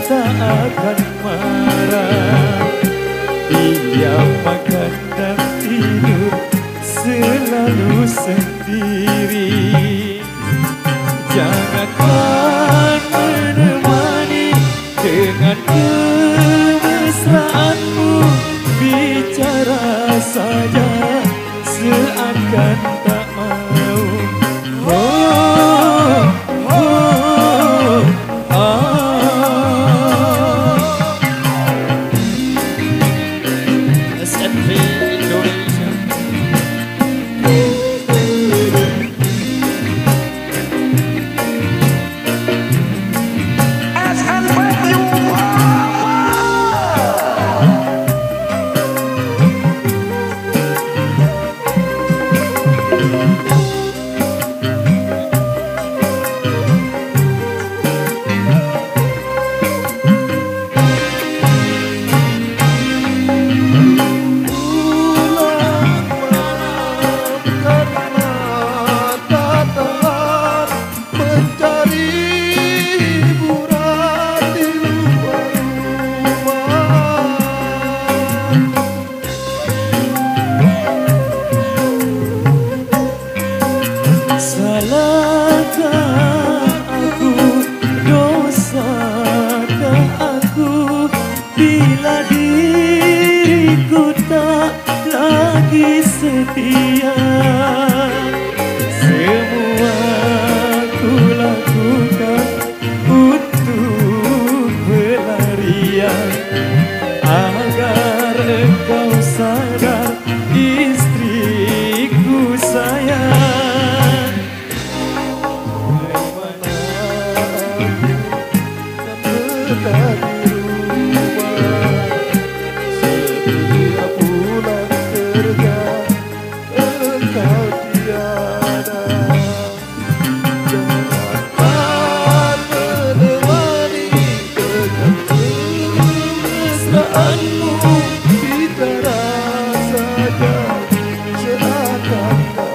tak akan marah. Dia makan dan tidur selalu sendiri. Jangankan menemani dengan kemesraanmu, bicara saja seakan tak mau. Oh, oh, SMP Indonesia. Salahkah aku, dosakah aku, bila diriku tak lagi setia. Semua ku lakukan untuk pelarian, agar engkau sadar istriku sayang. Di rumah setiap pulang kerja engkau tiada. Jangan menemani dengan kemesraanmu, bicara saja seakan tak mau.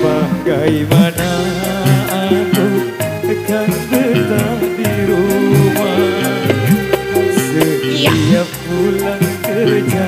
Bagaimana aku akan betah di rumah setiap pulang kerja?